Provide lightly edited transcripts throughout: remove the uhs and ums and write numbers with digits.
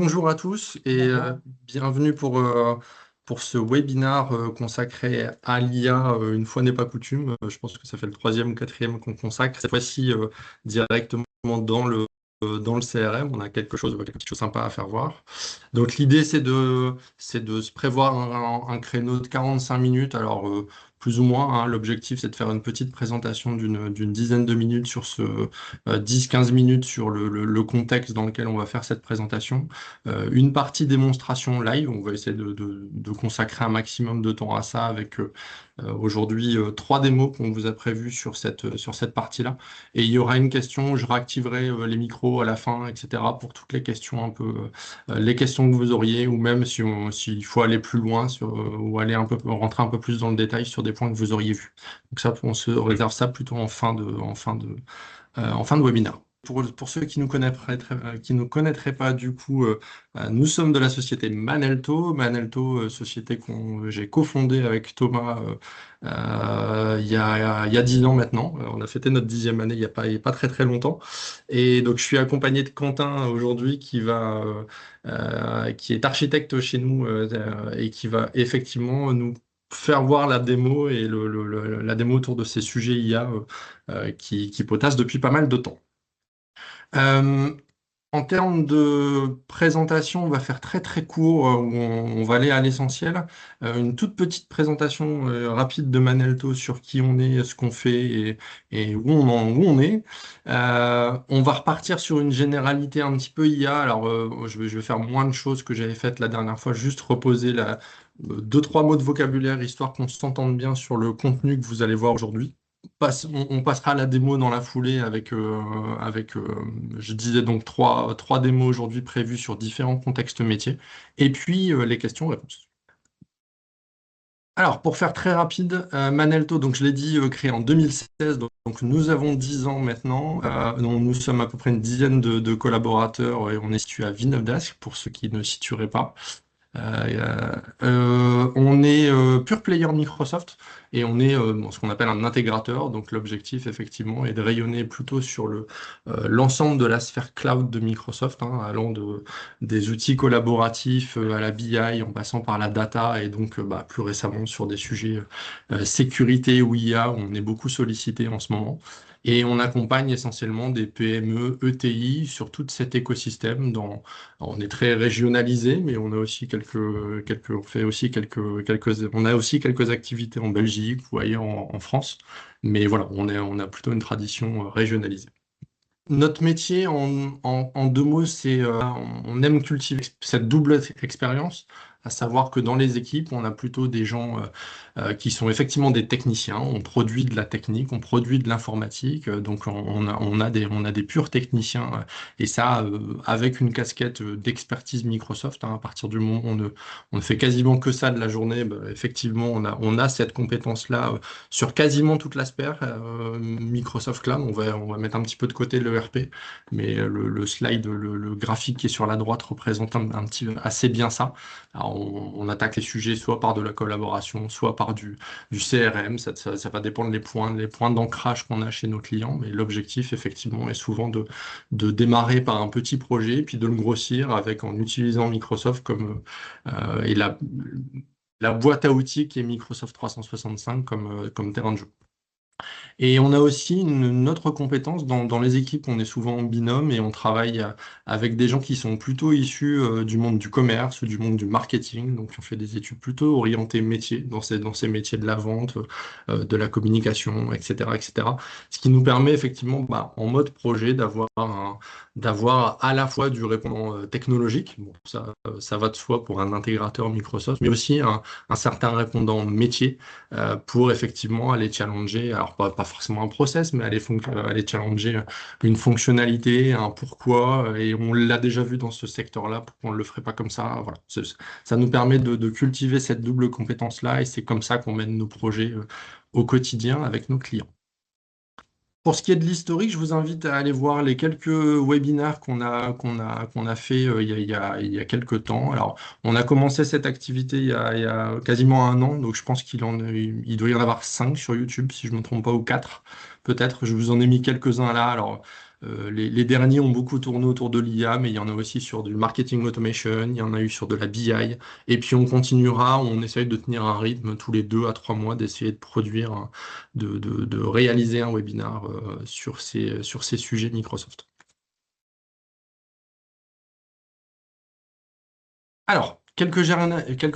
Bonjour à tous et Bonjour. bienvenue pour ce webinaire consacré à l'IA. Une fois n'est pas coutume, je pense que ça fait le troisième ou quatrième qu'on consacre. Cette fois-ci directement dans le CRM. On a quelque chose de sympa à faire voir. Donc l'idée c'est de se prévoir un créneau de 45 minutes. Alors plus ou moins, hein. L'objectif c'est de faire une petite présentation d'une dizaine de minutes sur 10-15 minutes sur le contexte dans lequel on va faire cette présentation. Une partie démonstration live, on va essayer de consacrer un maximum de temps à ça avec aujourd'hui trois démos qu'on vous a prévues sur cette partie-là. Et il y aura une question, je réactiverai les micros à la fin, etc. pour toutes les questions un peu, les questions que vous auriez, ou même s'il faut aller plus loin ou aller rentrer un peu plus dans le détail sur des points que vous auriez vus. Donc ça, on se réserve ça plutôt en fin de webinaire. Pour ceux qui nous connaîtraient pas, du coup, nous sommes de la société Manelto. Manelto, société que j'ai cofondée avec Thomas il y a 10 ans maintenant. On a fêté notre 10e année il y a pas très très longtemps. Et donc, je suis accompagné de Quentin aujourd'hui qui est architecte chez nous et qui va effectivement nous faire voir la démo et la démo autour de ces sujets IA qui potasse depuis pas mal de temps. Euh, En termes de présentation, on va faire très très court, où on va aller à l'essentiel. Une toute petite présentation rapide de Manelto sur qui on est, ce qu'on fait et où on est. On va repartir sur une généralité un petit peu IA. Alors, je vais faire moins de choses que j'avais faites la dernière fois, juste reposer deux, trois mots de vocabulaire, histoire qu'on s'entende bien sur le contenu que vous allez voir aujourd'hui. On passera à la démo dans la foulée je disais donc trois démos aujourd'hui prévues sur différents contextes métiers, et puis les questions-réponses. Alors, pour faire très rapide, Manelto, donc je l'ai dit, créé en 2016, donc nous avons 10 ans maintenant. Donc nous sommes à peu près une dizaine de collaborateurs et on est situé à Villeneuve-d'Ascq, pour ceux qui ne situeraient pas. On est pure player Microsoft et on est ce qu'on appelle un intégrateur. Donc l'objectif effectivement est de rayonner plutôt sur l'ensemble de la sphère cloud de Microsoft, hein, allant des outils collaboratifs à la BI en passant par la data et donc plus récemment sur des sujets sécurité ou IA où on est beaucoup sollicité en ce moment. Et on accompagne essentiellement des PME, ETI sur tout cet écosystème on est très régionalisé, mais on a aussi on fait aussi on a aussi quelques activités en Belgique ou ailleurs en France. Mais voilà, on a plutôt une tradition régionalisée. Notre métier, en deux mots, on aime cultiver cette double expérience, à savoir que dans les équipes, on a plutôt des gens qui sont effectivement des techniciens. On produit de la technique, on produit de l'informatique, donc on a des purs techniciens, et ça, avec une casquette d'expertise Microsoft, hein. À partir du moment où on ne fait quasiment que ça de la journée, effectivement, on a cette compétence-là sur quasiment toute l'aspect Microsoft Cloud. On va mettre un petit peu de côté le RP, mais le slide, le graphique qui est sur la droite représente un petit assez bien ça. Alors, on attaque les sujets soit par de la collaboration, soit par du CRM. Ça va dépendre les points d'ancrage qu'on a chez nos clients, mais l'objectif effectivement est souvent de démarrer par un petit projet, puis de le grossir en utilisant Microsoft et la boîte à outils qui est Microsoft 365 comme terrain de jeu. Et on a aussi une autre compétence dans les équipes, on est souvent en binôme et on travaille avec des gens qui sont plutôt issus du monde du commerce ou du monde du marketing, donc on fait des études plutôt orientées métiers, dans ces métiers de la vente, de la communication, etc., etc. Ce qui nous permet effectivement, en mode projet, d'avoir à la fois du répondant technologique, bon, ça va de soi pour un intégrateur Microsoft, mais aussi un certain répondant métier pour effectivement aller challenger, alors pas forcément un process, mais aller challenger une fonctionnalité, un pourquoi, et on l'a déjà vu dans ce secteur-là, pourquoi on ne le ferait pas comme ça. Voilà. Ça nous permet de cultiver cette double compétence-là, et c'est comme ça qu'on mène nos projets au quotidien avec nos clients. Pour ce qui est de l'historique, je vous invite à aller voir les quelques webinaires qu'on a fait il y a quelques temps. Alors, on a commencé cette activité il y a quasiment un an, donc je pense il doit y en avoir 5 sur YouTube, si je ne me trompe pas, ou 4. peut-être. Je vous en ai mis quelques-uns là. Alors, les derniers ont beaucoup tourné autour de l'IA, mais il y en a aussi sur du marketing automation, il y en a eu sur de la BI. Et puis on continuera, on essaye de tenir un rythme tous les 2 à 3 mois, d'essayer de produire, de réaliser un webinar sur ces sujets Microsoft. Alors, quelques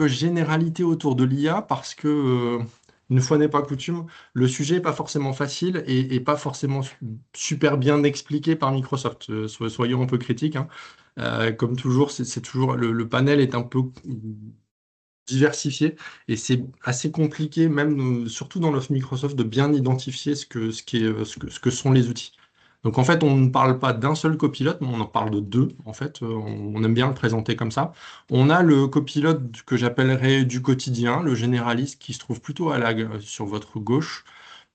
généralités autour de l'IA parce que, une fois n'est pas coutume, le sujet n'est pas forcément facile et pas forcément super bien expliqué par Microsoft. Soyons un peu critiques, hein. Comme toujours, c'est toujours le panel est un peu diversifié et c'est assez compliqué, même surtout dans l'offre Microsoft, de bien identifier ce que sont les outils. Donc en fait, on ne parle pas d'un seul copilote, mais on en parle de deux. En fait, on aime bien le présenter comme ça. On a le copilote que j'appellerais du quotidien, le généraliste qui se trouve plutôt sur votre gauche.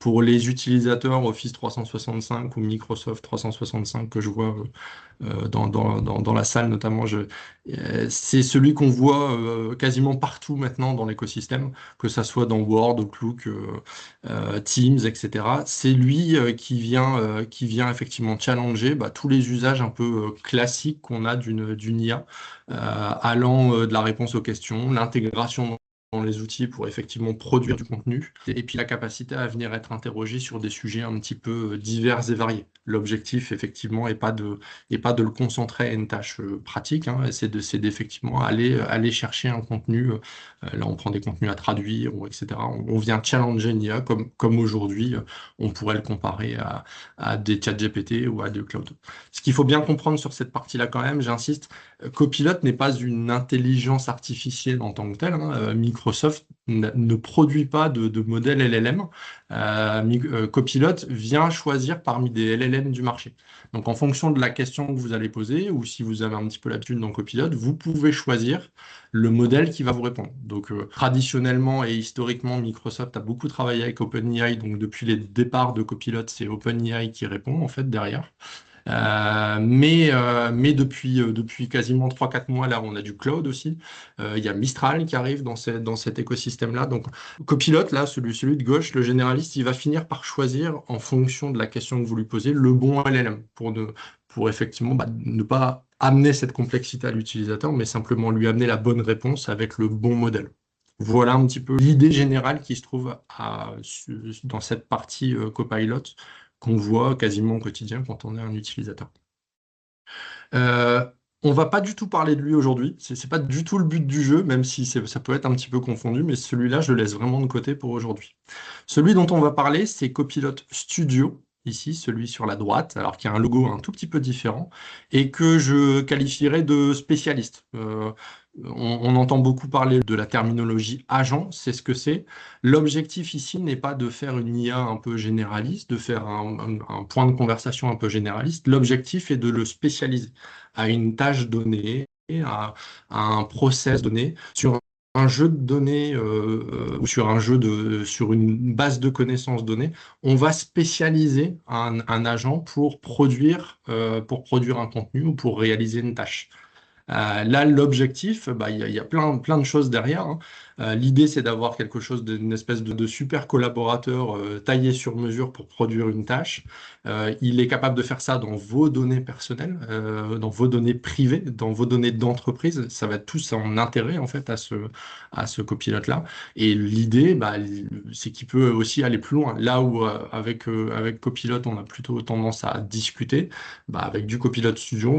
Pour les utilisateurs Office 365 ou Microsoft 365 que je vois dans la salle notamment, c'est celui qu'on voit quasiment partout maintenant dans l'écosystème, que ça soit dans Word, Outlook, Teams, etc. C'est lui qui vient effectivement challenger tous les usages un peu classiques qu'on a d'une IA, allant de la réponse aux questions, l'intégration dans les outils pour effectivement produire du contenu, et puis la capacité à venir être interrogé sur des sujets un petit peu divers et variés. L'objectif, effectivement, et pas de le concentrer à une tâche pratique, hein, c'est d'effectivement aller chercher un contenu. Là, on prend des contenus à traduire, etc. On vient challenger une IA comme aujourd'hui, on pourrait le comparer à des chats GPT ou à des clouds. Ce qu'il faut bien comprendre sur cette partie-là quand même, j'insiste, Copilot n'est pas une intelligence artificielle en tant que telle, hein. Microsoft ne produit pas de modèle LLM. Copilot vient choisir parmi des LLM du marché. Donc, en fonction de la question que vous allez poser, ou si vous avez un petit peu l'habitude dans Copilot, vous pouvez choisir le modèle qui va vous répondre. Donc, traditionnellement et historiquement, Microsoft a beaucoup travaillé avec OpenAI. Donc, depuis les départs de Copilot, c'est OpenAI qui répond en fait derrière. Mais depuis quasiment 3 4 mois, là, on a du cloud aussi. Il y a Mistral qui arrive dans cet écosystème-là. Donc, Copilot, là, celui de gauche, le généraliste, il va finir par choisir, en fonction de la question que vous lui posez, le bon LLM pour effectivement ne pas amener cette complexité à l'utilisateur, mais simplement lui amener la bonne réponse avec le bon modèle. Voilà un petit peu l'idée générale qui se trouve dans cette partie Copilot qu'on voit quasiment au quotidien quand on est un utilisateur. Euh, on va pas du tout parler de lui aujourd'hui, c'est pas du tout le but du jeu, même si ça peut être un petit peu confondu, mais celui-là, je le laisse vraiment de côté pour aujourd'hui. Celui dont on va parler, c'est Copilot Studio, ici, celui sur la droite, alors qu'il y a un logo un tout petit peu différent, et que je qualifierais de spécialiste. On entend beaucoup parler de la terminologie agent, c'est ce que c'est. L'objectif ici n'est pas de faire une IA un peu généraliste, de faire un point de conversation un peu généraliste. L'objectif est de le spécialiser à une tâche donnée, à un process donné, sur un jeu de données ou sur une base de connaissances données. On va spécialiser un agent pour produire un contenu ou pour réaliser une tâche. Là, l'objectif, il y a plein de choses derrière, hein. L'idée, c'est d'avoir quelque chose d'une espèce de super collaborateur taillé sur mesure pour produire une tâche. Il est capable de faire ça dans vos données personnelles, dans vos données privées, dans vos données d'entreprise. Ça va tout son intérêt, en fait, à ce copilote-là. Et l'idée, c'est qu'il peut aussi aller plus loin. Là où, avec Copilot, on a plutôt tendance à discuter, avec du Copilot Studio, on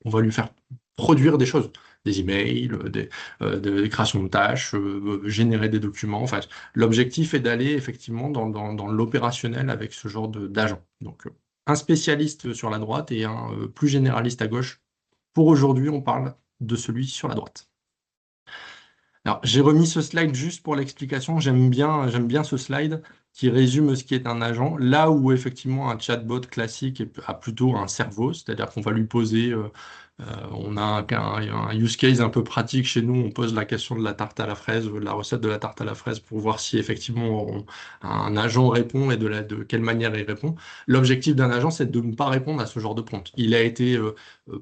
va lui faire produire des choses, des emails, des créations de tâches, générer des documents. Enfin, l'objectif est d'aller effectivement dans l'opérationnel avec ce genre d'agent. Donc, un spécialiste sur la droite et un plus généraliste à gauche. Pour aujourd'hui, on parle de celui sur la droite. Alors, j'ai remis ce slide juste pour l'explication. J'aime bien ce slide qui résume ce qui est un agent. Là où effectivement un chatbot classique a plutôt un cerveau, c'est-à-dire qu'on va lui poser on a un use case un peu pratique chez nous. On pose la question de la tarte à la fraise, de la recette de la tarte à la fraise pour voir si effectivement un agent répond et de quelle manière il répond. L'objectif d'un agent, c'est de ne pas répondre à ce genre de prompt. Il a été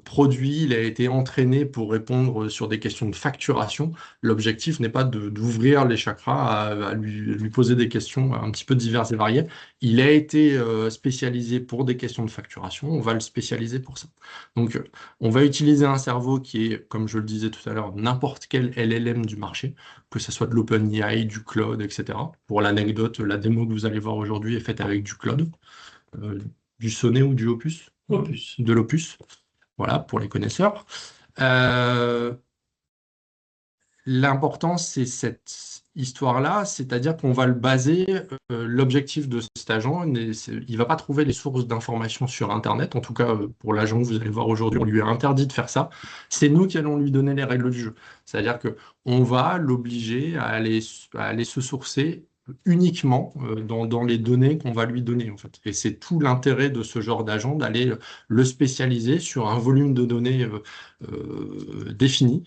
produit, il a été entraîné pour répondre sur des questions de facturation. L'objectif n'est pas d'ouvrir les chakras à lui poser des questions un petit peu diverses et variées. Il a été spécialisé pour des questions de facturation, on va le spécialiser pour ça. Donc, on va utiliser un cerveau qui est, comme je le disais tout à l'heure, n'importe quel LLM du marché, que ce soit de l'OpenAI, du Claude, etc. Pour l'anecdote, la démo que vous allez voir aujourd'hui est faite avec du Claude, euh, du Sonnet ou du Opus? Opus. De l'Opus, voilà, pour les connaisseurs. Euh, L'important, c'est cette histoire-là, c'est-à-dire qu'on va le baser, l'objectif de cet agent, il ne va pas trouver les sources d'informations sur Internet, en tout cas pour l'agent que vous allez voir aujourd'hui, on lui a interdit de faire ça. C'est nous qui allons lui donner les règles du jeu. C'est-à-dire qu'on va l'obliger à aller se sourcer uniquement dans les données qu'on va lui donner, en fait. Et c'est tout l'intérêt de ce genre d'agent d'aller le spécialiser sur un volume de données défini,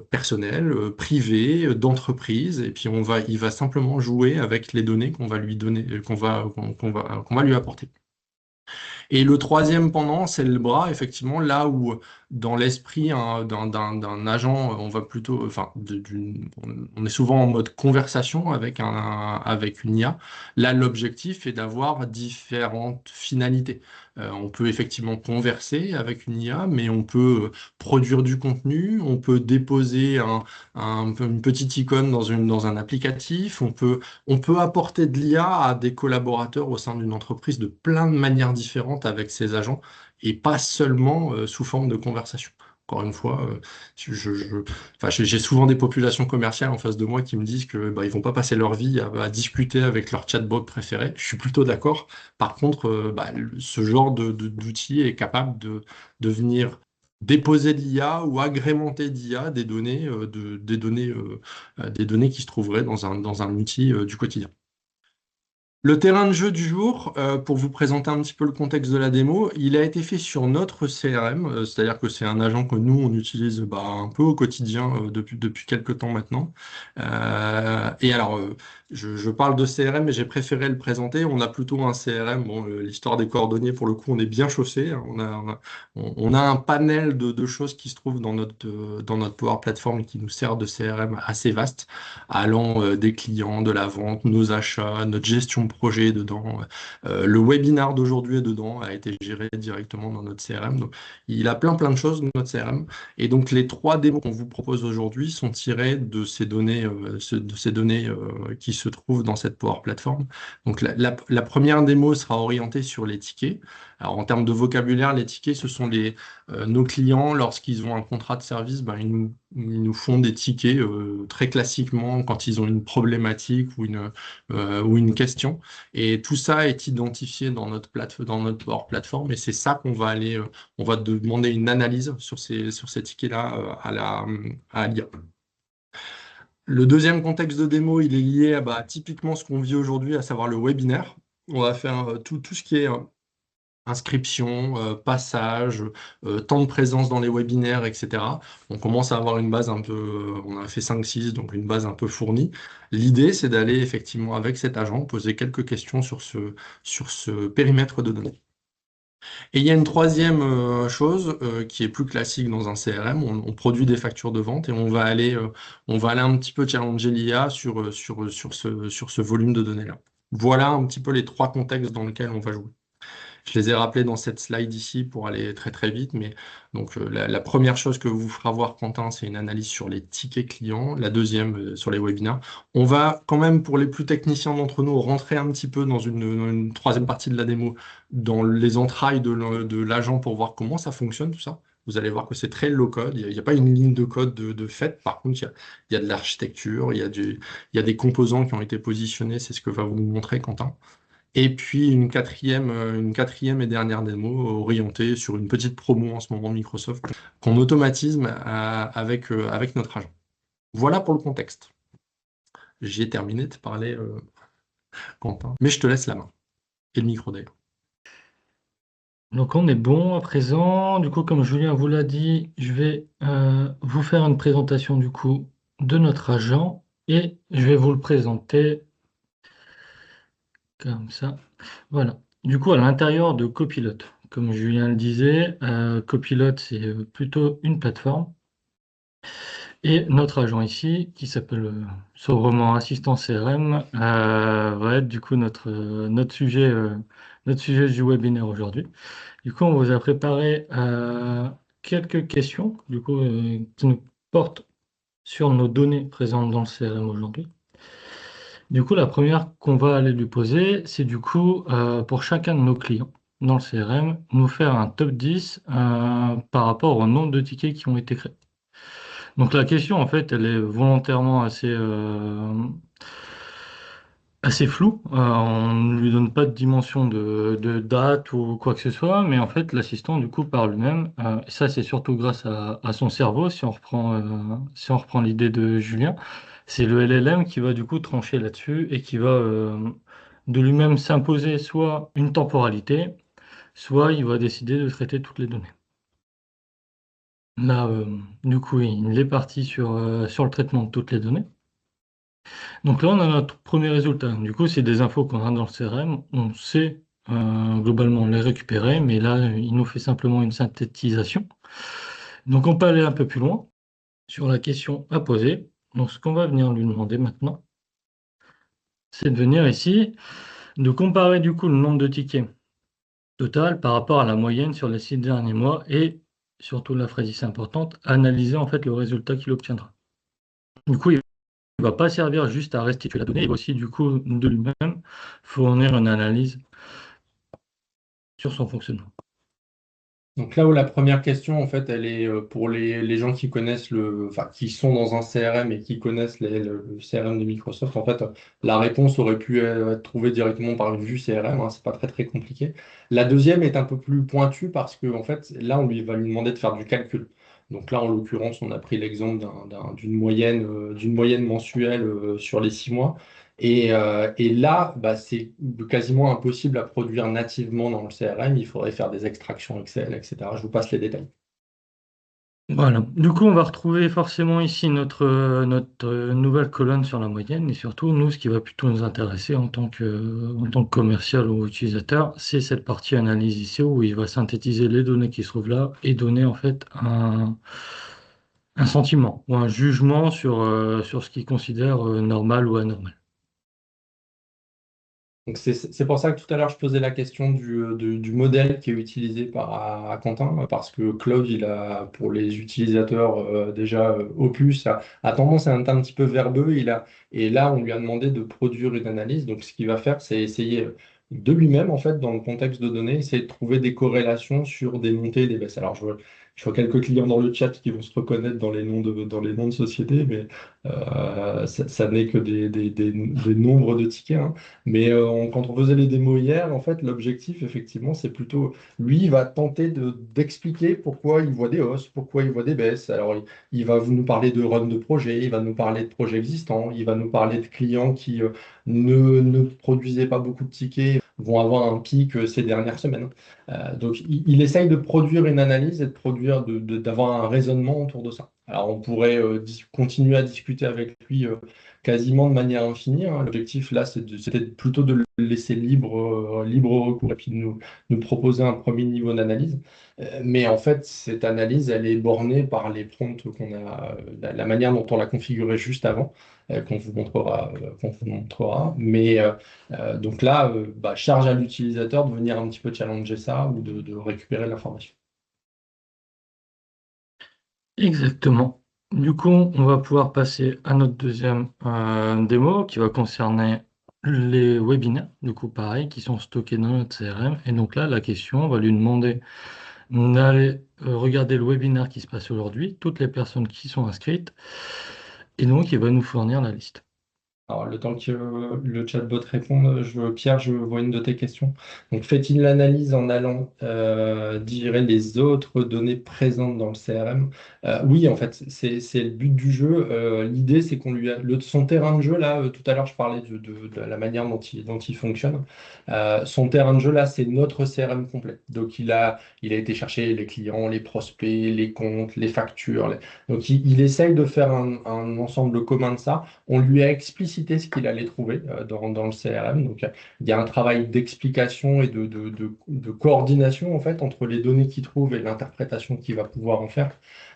personnel, privé, d'entreprise, et puis il va simplement jouer avec les données qu'on va lui donner, qu'on va lui apporter. Et le troisième pendant, c'est le bras, effectivement, là où dans l'esprit hein, d'un agent, on va plutôt, enfin, on est souvent en mode conversation avec une IA. Là, l'objectif est d'avoir différentes finalités. On peut effectivement converser avec une IA, mais on peut produire du contenu, on peut déposer une petite icône dans un applicatif, on peut apporter de l'IA à des collaborateurs au sein d'une entreprise de plein de manières différentes avec ses agents et pas seulement sous forme de conversation. Encore une fois, enfin, j'ai souvent des populations commerciales en face de moi qui me disent que bah, ils vont pas passer leur vie à discuter avec leur chatbot préféré. Je suis plutôt d'accord. Par contre, bah, ce genre d'outil est capable de venir déposer de l'IA ou agrémenter d'IA des données qui se trouveraient dans un outil du quotidien. Le terrain de jeu du jour, pour vous présenter un petit peu le contexte de la démo, il a été fait sur notre CRM, c'est-à-dire que c'est un agent que nous, on utilise bah, un peu au quotidien depuis quelques temps maintenant. Et alors, je parle de CRM, mais j'ai préféré le présenter. On a plutôt un CRM, bon, l'histoire des cordonniers, pour le coup, on est bien chaussé, hein. On a un panel de choses qui se trouvent dans notre Power Platform et qui nous sert de CRM assez vaste allant des clients, de la vente, nos achats, notre gestion de projet dedans. Le webinar d'aujourd'hui est dedans, a été géré directement dans notre CRM. Donc, il a plein de choses dans notre CRM. Et donc, les trois démos qu'on vous propose aujourd'hui sont tirées de ces données, qui se trouvent dans cette Power Platform. Donc, la première démo sera orientée sur les tickets. Alors, en termes de vocabulaire, les tickets, ce sont nos clients, lorsqu'ils ont un contrat de service, ben, ils nous font des tickets très classiquement quand ils ont une problématique ou une question. Et tout ça est identifié dans notre Power Platform et c'est ça qu'on va aller, on va demander une analyse sur ces tickets-là à l'IA. Le deuxième contexte de démo, il est lié à bah, typiquement ce qu'on vit aujourd'hui, à savoir le webinaire. On va faire tout ce qui est inscription, passage, temps de présence dans les webinaires, etc. On commence à avoir une base un peu, on a fait 5-6, donc une base un peu fournie. L'idée, c'est d'aller effectivement avec cet agent poser quelques questions sur ce périmètre de données. Et il y a une troisième chose qui est plus classique dans un CRM, on produit des factures de vente et on va aller un petit peu challenger l'IA sur ce volume de données-là. Voilà un petit peu les trois contextes dans lesquels on va jouer. Je les ai rappelés dans cette slide ici pour aller très très vite, mais donc la première chose que vous fera voir Quentin, c'est une analyse sur les tickets clients, la deuxième sur les webinaires. On va quand même, pour les plus techniciens d'entre nous, rentrer un petit peu dans une troisième partie de la démo, dans les entrailles de l'agent pour voir comment ça fonctionne, tout ça. Vous allez voir que c'est très low code, il n'y a pas une ligne de code de fait. Par contre, il y a de l'architecture, il y a des composants qui ont été positionnés, c'est ce que va vous montrer Quentin. Et puis une quatrième et dernière démo orientée sur une petite promo en ce moment Microsoft qu'on automatise avec notre agent. Voilà pour le contexte. J'ai terminé de parler, Quentin, mais je te laisse la main et le micro d'ailleurs. Donc on est bon à présent. Du coup, comme Julien vous l'a dit, je vais vous faire une présentation du coup de notre agent et je vais vous le présenter comme ça. Voilà. Du coup, à l'intérieur de Copilot, comme Julien le disait, Copilot c'est plutôt une plateforme Et notre agent ici, qui s'appelle sobrement assistant CRM, va être du coup notre sujet du webinaire aujourd'hui. Du coup, on vous a préparé quelques questions du coup, qui nous portent sur nos données présentes dans le CRM aujourd'hui. Du coup, la première qu'on va aller lui poser, c'est du coup pour chacun de nos clients dans le CRM, nous faire un top 10 par rapport au nombre de tickets qui ont été créés. Donc la question, en fait, elle est volontairement assez floue. On ne lui donne pas de dimension de date ou quoi que ce soit, mais en fait, l'assistant, du coup, par lui-même, et ça, c'est surtout grâce à son cerveau, si on reprend l'idée de Julien, c'est le LLM qui va, du coup, trancher là-dessus et qui va de lui-même s'imposer soit une temporalité, soit il va décider de traiter toutes les données. Là, du coup, il est parti sur le traitement de toutes les données. Donc là, on a notre premier résultat. Du coup, c'est des infos qu'on a dans le CRM. On sait globalement les récupérer, mais là, il nous fait simplement une synthétisation. Donc, on peut aller un peu plus loin sur la question à poser. Donc, ce qu'on va venir lui demander maintenant, c'est de venir ici, de comparer du coup le nombre de tickets total par rapport à la moyenne sur les 6 derniers mois et surtout la phrase ici importante, analyser en fait le résultat qu'il obtiendra. Du coup, il ne va pas servir juste à restituer la donnée, il va aussi du coup de lui-même fournir une analyse sur son fonctionnement. Donc là où la première question, en fait, elle est pour les gens qui connaissent enfin, qui sont dans un CRM et qui connaissent le CRM de Microsoft, en fait, la réponse aurait pu être trouvée directement par une vue CRM, hein, c'est pas très très compliqué. La deuxième est un peu plus pointue parce que, en fait, là, on lui va lui demander de faire du calcul. Donc là, en l'occurrence, on a pris l'exemple d'une moyenne mensuelle sur les 6 mois. Et là, bah, c'est quasiment impossible à produire nativement dans le CRM. Il faudrait faire des extractions Excel, etc. Je vous passe les détails. Voilà. Du coup, on va retrouver forcément ici notre nouvelle colonne sur la moyenne et surtout, nous, ce qui va plutôt nous intéresser en tant que commercial ou utilisateur, c'est cette partie analyse ici où il va synthétiser les données qui se trouvent là et donner en fait un sentiment ou un jugement sur ce qu'il considère normal ou anormal. Donc c'est pour ça que tout à l'heure je posais la question du modèle qui est utilisé par à Quentin, parce que Claude, il a pour les utilisateurs déjà Opus a tendance à être un petit peu verbeux. Et là, on lui a demandé de produire une analyse. Donc ce qu'il va faire, c'est essayer de lui-même, en fait, dans le contexte de données, essayer de trouver des corrélations sur des montées et des baisses. Alors je vois quelques clients dans le chat qui vont se reconnaître dans les noms de sociétés, mais ça n'est que des nombres de tickets, hein. Mais quand on faisait les démos hier, en fait, l'objectif, effectivement, c'est plutôt, lui, il va tenter d'expliquer pourquoi il voit des hausses, pourquoi il voit des baisses. Alors, il va nous parler de run de projet, il va nous parler de projets existants, il va nous parler de clients qui ne produisaient pas beaucoup de tickets, vont avoir un pic ces dernières semaines. Donc, il essaye de produire une analyse et de produire, d'avoir un raisonnement autour de ça. Alors, on pourrait continuer à discuter avec lui quasiment de manière infinie, hein. L'objectif là, c'était plutôt de le laisser libre recours et puis de nous proposer un premier niveau d'analyse. Mais en fait, cette analyse, elle est bornée par les prompts qu'on a, la manière dont on l'a configuré juste avant, qu'on vous montrera. Mais donc là, bah, charge à l'utilisateur de venir un petit peu challenger ça ou de récupérer l'information. Exactement. Du coup, on va pouvoir passer à notre deuxième démo qui va concerner les webinaires, du coup pareil, qui sont stockés dans notre CRM. Et donc là, la question, on va lui demander d'aller regarder le webinaire qui se passe aujourd'hui, toutes les personnes qui sont inscrites, et donc il va nous fournir la liste. Alors, le temps que le chatbot réponde, Pierre, je vois une de tes questions. Donc, fait-il l'analyse en allant digérer les autres données présentes dans le CRM? Oui, en fait, c'est le but du jeu. L'idée, c'est qu'on lui a son terrain de jeu, là, tout à l'heure, je parlais de la manière dont il fonctionne. Son terrain de jeu, là, c'est notre CRM complet. Donc, il a été chercher les clients, les prospects, les comptes, les factures. Donc, il essaye de faire un ensemble commun de ça. On lui a explicitement expliciter ce qu'il allait trouver dans le CRM. Donc, il y a un travail d'explication et de coordination en fait entre les données qu'il trouve et l'interprétation qu'il va pouvoir en faire.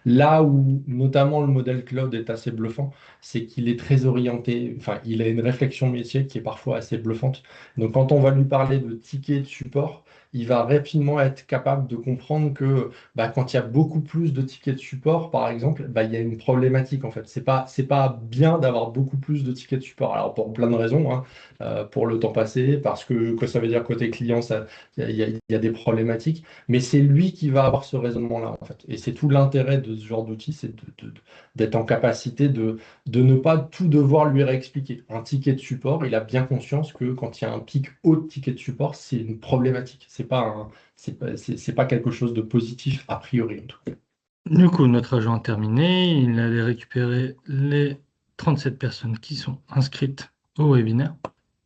Là où notamment le modèle cloud est assez bluffant, c'est qu'il est très orienté, enfin, il a une réflexion métier qui est parfois assez bluffante. Donc, quand on va lui parler de tickets de support, il va rapidement être capable de comprendre que bah, quand il y a beaucoup plus de tickets de support, par exemple, bah, il y a une problématique en fait. C'est pas bien d'avoir beaucoup plus de tickets de support. Alors pour plein de raisons, hein, pour le temps passé, parce que ça veut dire côté client, il y a des problématiques, mais c'est lui qui va avoir ce raisonnement-là en fait. Et c'est tout l'intérêt de ce genre d'outil, c'est d'être en capacité de ne pas tout devoir lui réexpliquer. Un ticket de support, il a bien conscience que quand il y a un pic haut de ticket de support, c'est une problématique. C'est pas quelque chose de positif a priori en tout cas. Du coup, notre agent a terminé. Il allait récupérer les 37 personnes qui sont inscrites au webinaire.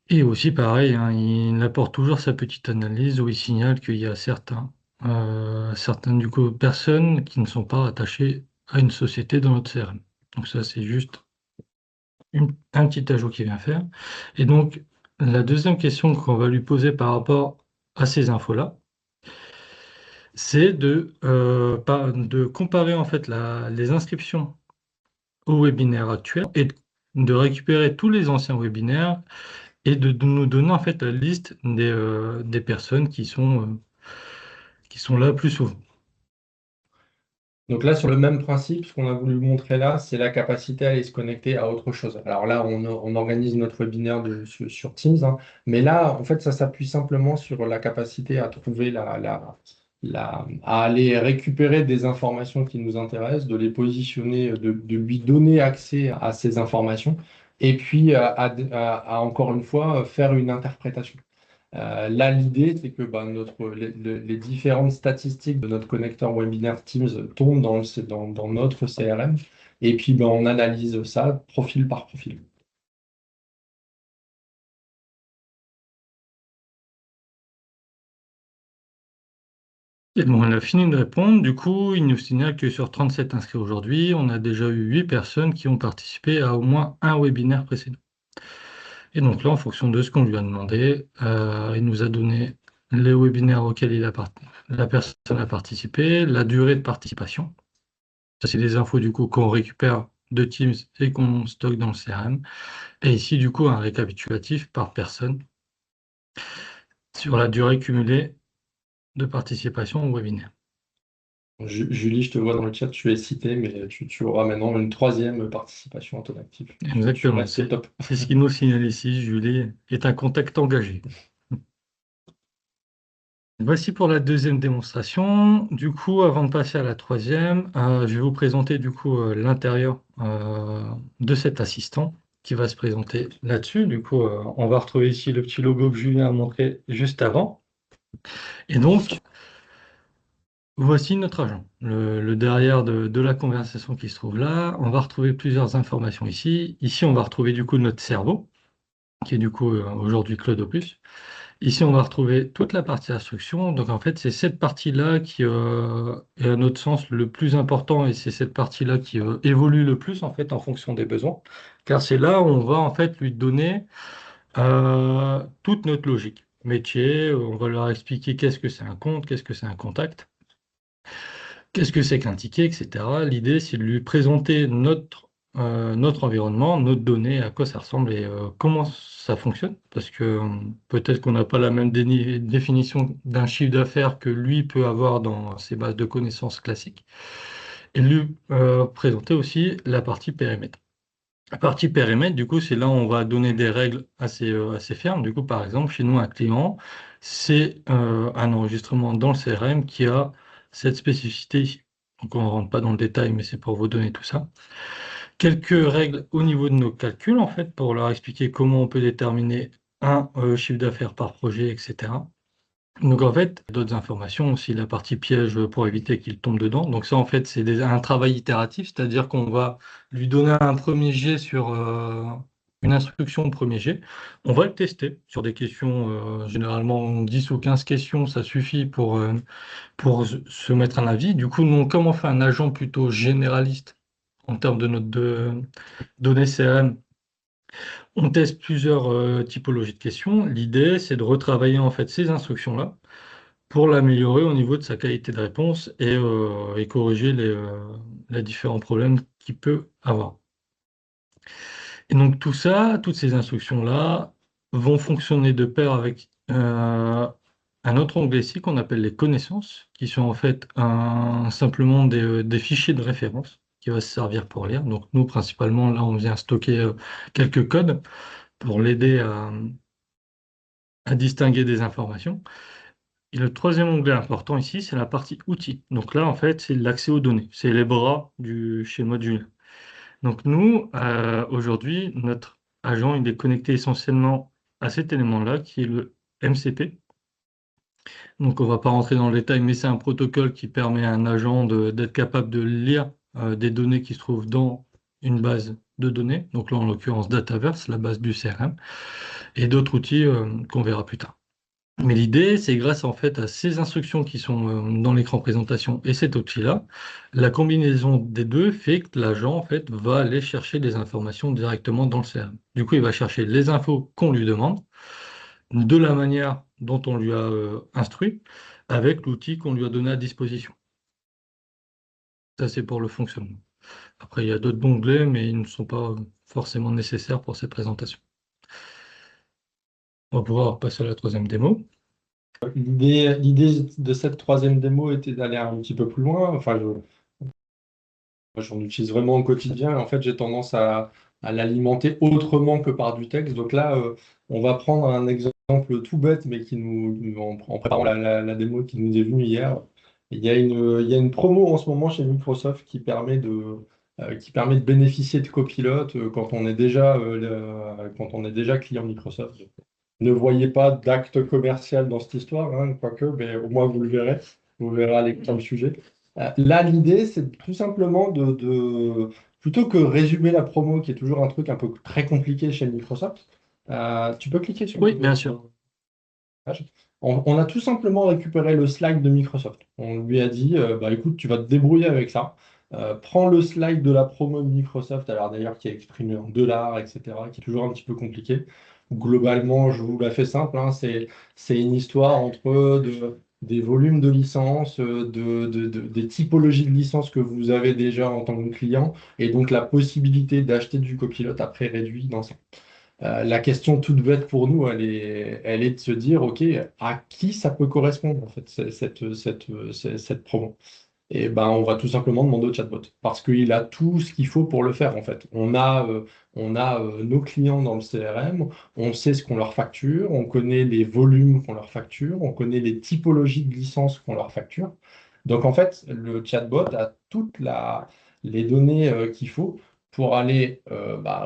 Et aussi, pareil, hein, il apporte toujours sa petite analyse où il signale qu'il y a certaines du coup, personnes qui ne sont pas rattachées à une société dans notre CRM. Donc ça, c'est juste un petit ajout qu'il vient faire. Et donc, la deuxième question qu'on va lui poser par rapport à ces infos-là, c'est de comparer en fait les inscriptions au webinaire actuel et de récupérer tous les anciens webinaires et de nous donner en fait la liste des personnes qui sont là plus souvent. Donc là, sur le même principe, ce qu'on a voulu montrer là, c'est la capacité à aller se connecter à autre chose. Alors là, on organise notre webinaire sur Teams, hein, mais là, en fait, ça s'appuie simplement sur la capacité à trouver à aller récupérer des informations qui nous intéressent, de les positionner, de lui donner accès à ces informations, et puis encore une fois, faire une interprétation. Là, l'idée, c'est que bah, les différentes statistiques de notre connecteur webinaire Teams tombent dans notre CRM et puis bah, on analyse ça profil par profil. Et bon, elle a fini de répondre. Du coup, il nous signale que sur 37 inscrits aujourd'hui, on a déjà eu 8 personnes qui ont participé à au moins un webinaire précédent. Et donc là, en fonction de ce qu'on lui a demandé, il nous a donné les webinaires auxquels la personne a participé, la durée de participation. Ça, c'est des infos du coup qu'on récupère de Teams et qu'on stocke dans le CRM. Et ici, du coup, un récapitulatif par personne sur la durée cumulée de participation au webinaire. Julie, je te vois dans le chat, tu es cité, mais tu auras maintenant une troisième participation à ton actif. Exactement, C'est top. c'est ce qui nous signale ici. Julie est un contact engagé. Voici pour la deuxième démonstration. Du coup, avant de passer à la troisième, je vais vous présenter du coup l'intérieur de cet assistant qui va se présenter là-dessus. Du coup, on va retrouver ici le petit logo que Julien a montré juste avant. Et donc, voici notre agent, le derrière de la conversation qui se trouve là. On va retrouver plusieurs informations ici. Ici, on va retrouver du coup notre cerveau, qui est du coup aujourd'hui Claude Opus. Ici, on va retrouver toute la partie instruction. Donc, en fait, c'est cette partie-là qui est, à notre sens, le plus important et c'est cette partie-là qui évolue le plus, en fait, en fonction des besoins. Car c'est là où on va, en fait, lui donner toute notre logique métier. On va leur expliquer qu'est-ce que c'est un compte, qu'est-ce que c'est un contact, qu'est-ce que c'est qu'un ticket, etc. L'idée, c'est de lui présenter notre environnement, notre donnée, à quoi ça ressemble et comment ça fonctionne. Parce que peut-être qu'on n'a pas la même définition d'un chiffre d'affaires que lui peut avoir dans ses bases de connaissances classiques. Et lui présenter aussi la partie périmètre. La partie périmètre, du coup, c'est là où on va donner des règles assez fermes. Du coup, par exemple, chez nous, un client, c'est un enregistrement dans le CRM qui a cette spécificité ici. Donc, on ne rentre pas dans le détail, mais c'est pour vous donner tout ça. Quelques règles au niveau de nos calculs, en fait, pour leur expliquer comment on peut déterminer un chiffre d'affaires par projet, etc. Donc en fait, d'autres informations aussi, la partie piège pour éviter qu'il tombe dedans. Donc ça, en fait, c'est un travail itératif, c'est-à-dire qu'on va lui donner un premier jet sur une instruction de premier jet. On va le tester sur des questions, généralement 10 ou 15 questions, ça suffit pour se mettre un avis. Du coup, nous, comme on fait un agent plutôt généraliste en termes de notre données CRM, On teste plusieurs typologies de questions. L'idée, c'est de retravailler en fait ces instructions-là pour l'améliorer au niveau de sa qualité de réponse et corriger les différents problèmes qu'il peut avoir. Et donc tout ça, toutes ces instructions-là vont fonctionner de pair avec un autre onglet ici qu'on appelle les connaissances, qui sont en fait simplement des fichiers de référence qui va se servir pour lire. Donc nous, principalement, là, on vient stocker quelques codes pour l'aider à distinguer des informations. Et le troisième onglet important ici, c'est la partie outils. Donc là, en fait, c'est l'accès aux données. C'est les bras du schéma de Julien. Donc nous, aujourd'hui, notre agent, il est connecté essentiellement à cet élément-là, qui est le MCP. Donc on ne va pas rentrer dans le détail, mais c'est un protocole qui permet à un agent d'être capable de lire des données qui se trouvent dans une base de données. Donc là, en l'occurrence, Dataverse, la base du CRM, et d'autres outils qu'on verra plus tard. Mais l'idée, c'est grâce en fait à ces instructions qui sont dans l'écran présentation et cet outil-là, la combinaison des deux fait que l'agent en fait va aller chercher des informations directement dans le CRM. Du coup, il va chercher les infos qu'on lui demande, de la manière dont on lui a instruit, avec l'outil qu'on lui a donné à disposition. Ça, c'est pour le fonctionnement. Après, il y a d'autres onglets, mais ils ne sont pas forcément nécessaires pour ces présentations. On va pouvoir passer à la troisième démo. L'idée de cette troisième démo était d'aller un petit peu plus loin. Enfin, moi, j'en utilise vraiment au quotidien. En fait, j'ai tendance à l'alimenter autrement que par du texte. Donc là, on va prendre un exemple tout bête, mais en préparant la démo qui nous est venue hier. Il y a une promo en ce moment chez Microsoft qui permet de bénéficier de copilotes quand on est quand on est déjà client Microsoft. Ne voyez pas d'acte commercial dans cette histoire, hein, quoique, mais au moins vous le verrez. Vous verrez à l'écran le sujet. Là, l'idée, c'est tout simplement plutôt que résumer la promo, qui est toujours un truc un peu très compliqué chez Microsoft, tu peux cliquer sur Oui, bien sûr. page. On a tout simplement récupéré le slide de Microsoft. On lui a dit, bah, écoute, tu vas te débrouiller avec ça. Prends le slide de la promo de Microsoft, alors d'ailleurs qui est exprimé en dollars, etc., qui est toujours un petit peu compliqué. Globalement, je vous la fais simple, hein, c'est une histoire entre des volumes de licences, des typologies de licences que vous avez déjà en tant que client, et donc la possibilité d'acheter du copilote après réduit dans ça. La question toute bête pour nous, elle est de se dire, OK, à qui ça peut correspondre, en fait, cette promo? Et ben, on va tout simplement demander au chatbot, parce qu'il a tout ce qu'il faut pour le faire, en fait. On a nos clients dans le CRM, on sait ce qu'on leur facture, on connaît les volumes qu'on leur facture, on connaît les typologies de licences qu'on leur facture. Donc, en fait, le chatbot a les données qu'il faut pour aller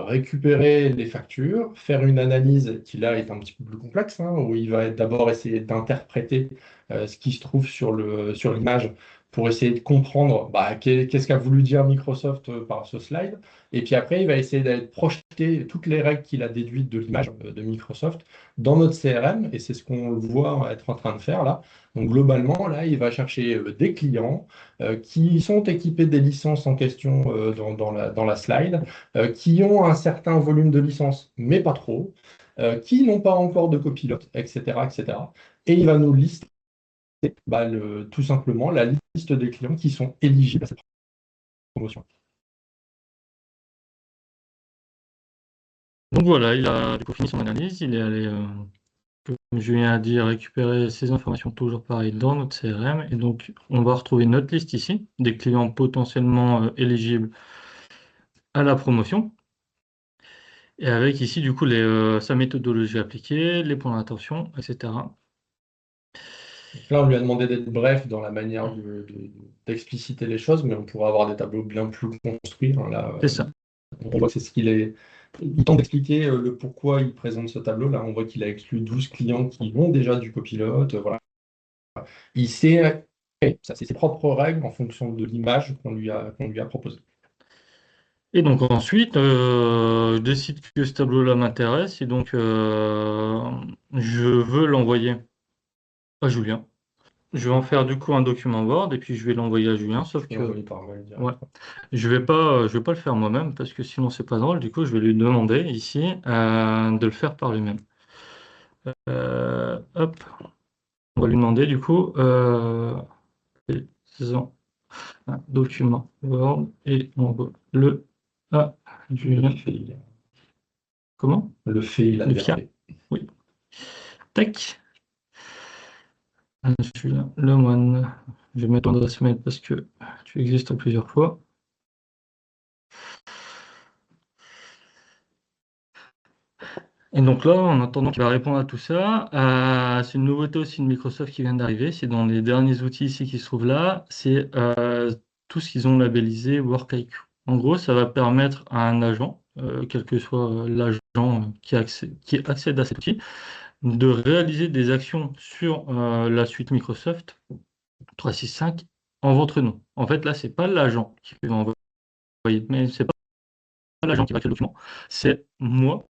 récupérer les factures, faire une analyse qui là est un petit peu plus complexe, hein, où il va d'abord essayer d'interpréter ce qui se trouve sur l'image pour essayer de comprendre qu'est-ce qu'a voulu dire Microsoft par ce slide. Et puis après, il va essayer d'aller projeter toutes les règles qu'il a déduites de l'image de Microsoft dans notre CRM, et c'est ce qu'on voit être en train de faire là. Donc globalement, là, il va chercher des clients qui sont équipés des licences en question dans la slide, qui ont un certain volume de licences, mais pas trop, qui n'ont pas encore de copilote, etc., etc. Et cetera. Et il va nous lister tout simplement la liste des clients qui sont éligibles à cette promotion. Donc voilà, il a du coup fini son analyse, il est allé, comme Julien a dit, récupérer ces informations toujours pareil dans notre CRM. Et donc, on va retrouver notre liste ici, des clients potentiellement éligibles à la promotion. Et avec ici, du coup, sa méthodologie appliquée, les points d'attention, etc. Donc là, on lui a demandé d'être bref dans la manière d'expliciter les choses, mais on pourrait avoir des tableaux bien plus construits, hein. Là, C'est ça. on voit que c'est ce qu'il est. Il tente d'expliquer le pourquoi il présente ce tableau. Là, on voit qu'il a exclu 12 clients qui ont déjà du copilote. Voilà. Il sait, ça, c'est ses propres règles en fonction de l'image qu'on lui a proposée. Et donc ensuite, je décide que ce tableau-là m'intéresse et donc je veux l'envoyer à Julien. je vais en faire du coup un document Word et puis je vais l'envoyer à Julien, sauf Tu peux que l'envoyer par mail direct. ouais, je vais pas le faire moi-même parce que sinon c'est pas drôle. Du coup, je vais lui demander ici de le faire par lui-même. Hop, on va lui demander du coup faisons un document Word et on va le à Le Julien. fait, Comment? le fait, il a Le bien FIA. fait. Oui. Tac. Julien Lemoine. Je vais mettre ton adresse mail parce que tu existes plusieurs fois. Et donc là, en attendant qu'il va répondre à tout ça, c'est une nouveauté aussi de Microsoft qui vient d'arriver. C'est dans les derniers outils ici qui se trouvent là. C'est tout ce qu'ils ont labellisé WorkIQ. En gros, ça va permettre à un agent, quel que soit l'agent qui accède à cet outil, de réaliser des actions sur la suite Microsoft 365 en votre nom. En fait, là, c'est pas l'agent qui va envoyer, mais c'est pas l'agent qui va créer le document, c'est moi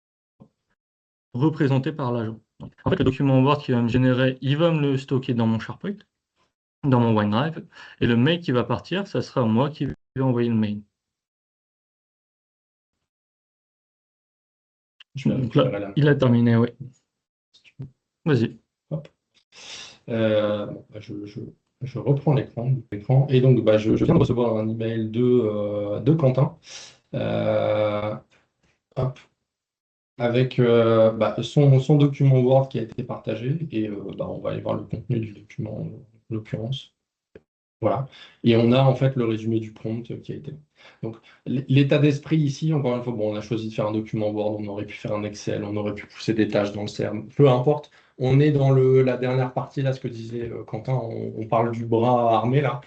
représenté par l'agent. En fait, le document Word qui va me générer, il va me le stocker dans mon SharePoint, dans mon OneDrive, et le mail qui va partir, ça sera moi qui vais envoyer le mail. Je vais Donc là, récupérer la il a terminé, oui. Vas-y. Hop. Bon, bah, je reprends l'écran. Et donc, bah, je viens de recevoir un email de Quentin. Hop, avec bah, son document Word qui a été partagé. Et bah, on va aller voir le contenu du document, en l'occurrence. Voilà. Et on a en fait le résumé du prompt qui a été. Donc, l'état d'esprit ici, encore une fois, bon, on a choisi de faire un document Word, on aurait pu faire un Excel, on aurait pu pousser des tâches dans le CRM, peu importe. On est dans la dernière partie, là, ce que disait Quentin, on parle du bras armé, là.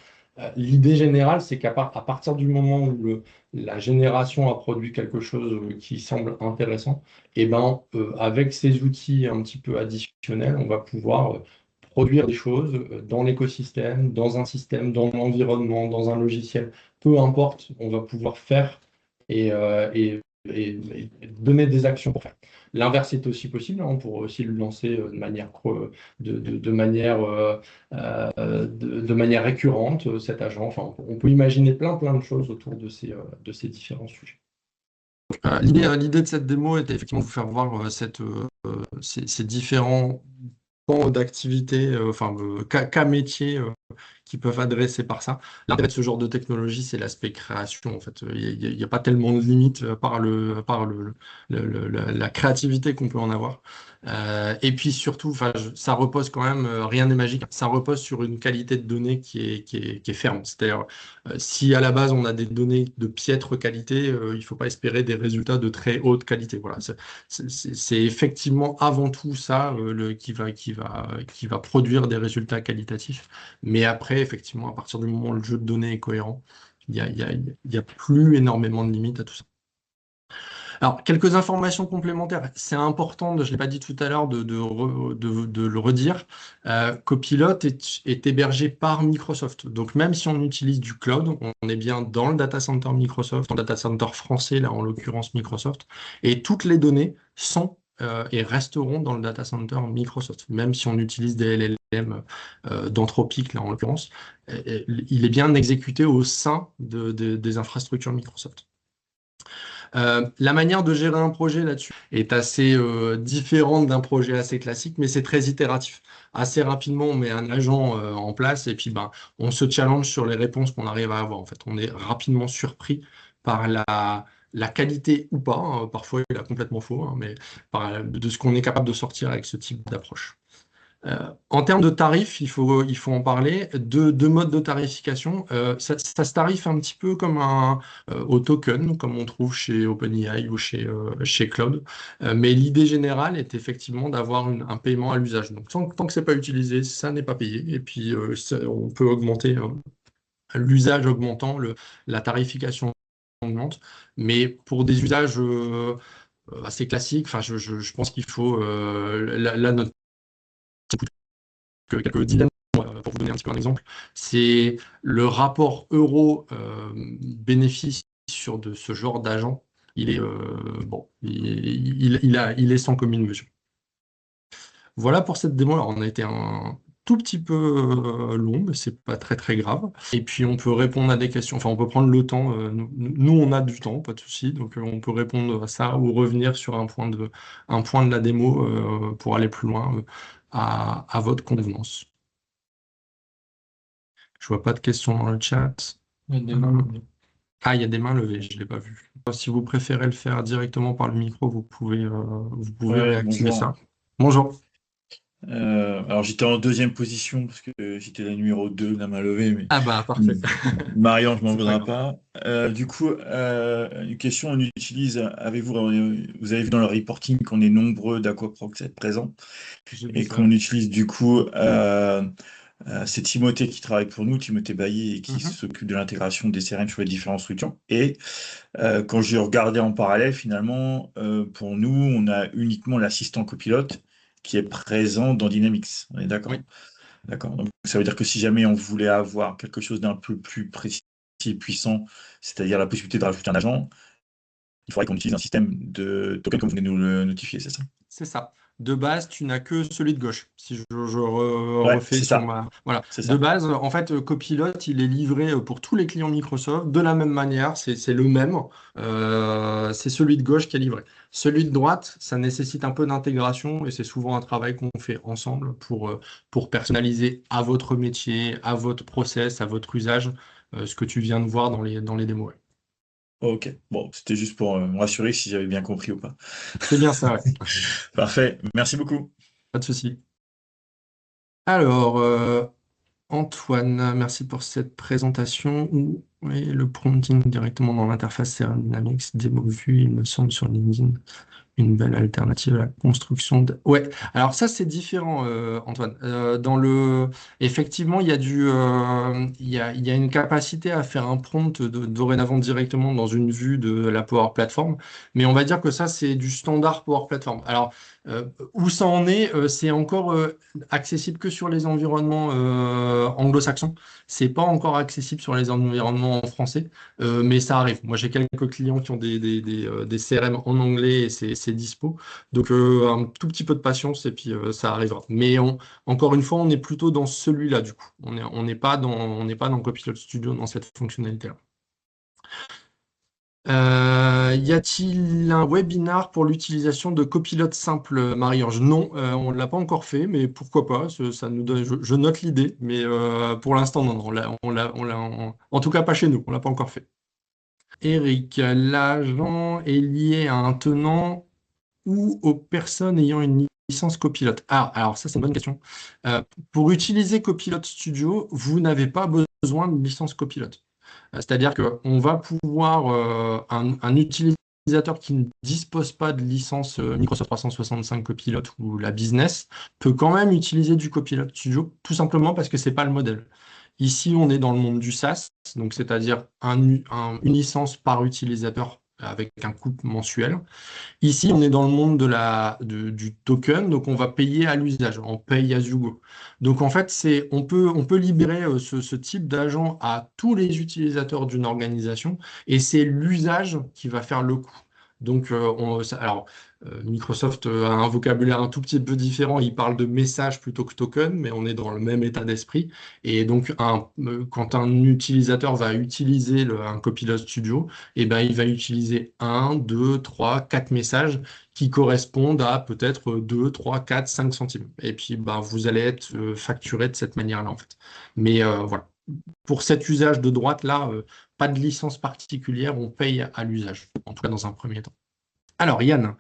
L'idée générale, c'est à partir du moment où la génération a produit quelque chose qui semble intéressant, et ben, avec ces outils un petit peu additionnels, on va pouvoir produire des choses dans l'écosystème, dans un système, dans l'environnement, dans un logiciel, peu importe, on va pouvoir faire et, et donner des actions pour faire. L'inverse est aussi possible, hein, on pourrait aussi le lancer de manière, de manière récurrente, cet agent. Enfin, on peut imaginer plein de choses autour de ces différents sujets. L'idée de cette démo était effectivement de vous faire voir ces différents pans d'activité, enfin, cas métiers qui peuvent adresser par ça. L'intérêt de ce genre de technologie, c'est l'aspect création. En fait, il n'y a pas tellement de limites la créativité qu'on peut en avoir. Et puis surtout, enfin, ça repose quand même, rien n'est magique, ça repose sur une qualité de données qui est ferme. C'est-à-dire, si à la base on a des données de piètre qualité, il ne faut pas espérer des résultats de très haute qualité. Voilà, c'est effectivement avant tout ça qui va produire des résultats qualitatifs. Mais après, effectivement, à partir du moment où le jeu de données est cohérent, il y a plus énormément de limites à tout ça. Alors, quelques informations complémentaires. C'est important, je ne l'ai pas dit tout à l'heure, de le redire. Copilot est hébergé par Microsoft. Donc, même si on utilise du cloud, on est bien dans le data center Microsoft, dans le data center français, là en l'occurrence Microsoft, et toutes les données sont et resteront dans le data center Microsoft, même si on utilise des LLM d'Anthropic, là en l'occurrence, il est bien exécuté au sein des infrastructures Microsoft. La manière de gérer un projet là-dessus est assez différente d'un projet assez classique, mais c'est très itératif. Assez rapidement, on met un agent en place et puis ben, on se challenge sur les réponses qu'on arrive à avoir. En fait, on est rapidement surpris par la qualité ou pas, hein. Parfois, il a complètement faux, hein, mais de ce qu'on est capable de sortir avec ce type d'approche. En termes de tarifs, il faut en parler. Deux modes de tarification. Ça se tarife un petit peu comme au token, comme on trouve chez OpenAI ou chez Cloud. Mais l'idée générale est effectivement d'avoir un paiement à l'usage. Donc, tant que ce n'est pas utilisé, ça n'est pas payé. Et puis, on peut augmenter l'usage augmentant, la tarification augmente. Mais pour des usages assez classiques, enfin, je pense qu'il faut notre quelques dizaines, pour vous donner un petit peu un exemple, c'est le rapport euro-bénéfice sur de ce genre d'agent. Il est bon, il est sans commune mesure. Voilà pour cette démo. Alors, on a été tout petit peu long, mais c'est pas très très grave. Et puis on peut répondre à des questions, enfin on peut prendre le temps. Nous, on a du temps, pas de souci, donc on peut répondre à ça ou revenir sur un point de la démo pour aller plus loin à votre convenance. Je vois pas de questions dans le chat. Il y a des mains levées. Ah, il y a des mains levées, je l'ai pas vu. Si vous préférez le faire directement par le micro, vous pouvez Ouais, réactiver bonjour. ça. Bonjour. Alors j'étais en deuxième position parce que j'étais la numéro 2 la main levée, mais Ah bah parfait. Marion, je m'en C'est pas voudra grave. pas. Du coup, une question, vous avez vu dans le reporting qu'on est nombreux d'Aquaprox être présents J'ai vu et ça. qu'on utilise du coup, c'est Timothée qui travaille pour nous, Timothée Bailly, et qui Mhm. s'occupe de l'intégration des CRM sur les différentes structures. Et quand j'ai regardé en parallèle, finalement, pour nous, on a uniquement l'assistant copilote qui est présent dans Dynamics. On est d'accord? Oui, D'accord. Donc, ça veut dire que si jamais on voulait avoir quelque chose d'un peu plus précis et puissant, c'est-à-dire la possibilité de rajouter un agent, il faudrait qu'on utilise un système de token comme vous venez de nous le notifier, c'est ça? c'est ça. De base, tu n'as que celui de gauche. Si Ouais, refais c'est sur ça. ma... Voilà. C'est De ça. base, en fait, Copilot, il est livré pour tous les clients Microsoft de la même manière. C'est le même. C'est celui de gauche qui est livré. Celui de droite, ça nécessite un peu d'intégration et c'est souvent un travail qu'on fait ensemble pour personnaliser à votre métier, à votre process, à votre usage, ce que tu viens de voir dans les démos. Ouais. Ok. Bon, c'était juste pour me rassurer si j'avais bien compris ou pas. C'est bien ça, ouais. Parfait. Merci beaucoup. Pas de souci. Alors, Antoine, merci pour cette présentation. Oui, le prompting directement dans l'interface CRM Dynamics, démo vue, il me semble, sur LinkedIn, une belle alternative à la construction de... Ouais, alors ça, c'est différent, Antoine. Effectivement, il y a une capacité à faire un prompt dorénavant directement dans une vue de la Power Platform, mais on va dire que ça, c'est du standard Power Platform. Alors, où ça en est, c'est encore accessible que sur les environnements anglo-saxons. C'est pas encore accessible sur les environnements français, mais ça arrive. Moi, j'ai quelques clients qui ont des CRM en anglais et c'est dispo. Donc, un tout petit peu de patience et puis ça arrivera. Mais encore une fois, on est plutôt dans celui-là, du coup. On n'est pas dans Copilot Studio dans cette fonctionnalité-là. Y a-t-il un webinar pour l'utilisation de copilote simple, Marie-Ange? Non, on ne l'a pas encore fait, mais pourquoi pas? Ça nous donne, je note l'idée, mais pour l'instant, non, non, en tout cas pas chez nous, on l'a pas encore fait. Eric, l'agent est lié à un tenant ou aux personnes ayant une licence copilote? Ah, alors ça, c'est une bonne question. Euh, pour utiliser Copilot Studio, vous n'avez pas besoin de licence copilote. C'est-à-dire qu'on va pouvoir, un utilisateur qui ne dispose pas de licence Microsoft 365 Copilot ou la business peut quand même utiliser du Copilot Studio, tout simplement parce que c'est pas le modèle. Ici, on est dans le monde du SaaS, donc c'est-à-dire une licence par utilisateur avec un coût mensuel. Ici, on est dans le monde du token, donc on va payer à l'usage, on paye as you go. Donc en fait, on peut libérer ce type d'agent à tous les utilisateurs d'une organisation et c'est l'usage qui va faire le coût. Donc, Microsoft a un vocabulaire un tout petit peu différent. Il parle de message plutôt que token, mais on est dans le même état d'esprit. Et donc, quand un utilisateur va utiliser un Copilot Studio, eh ben, il va utiliser un, 2, 3, 4 messages qui correspondent à peut-être 2, 3, 4, 5 centimes. Et puis, ben, vous allez être facturé de cette manière-là, en fait. Mais voilà. Pour cet usage de droite-là, pas de licence particulière, on paye à l'usage, en tout cas dans un premier temps. Alors, Yann,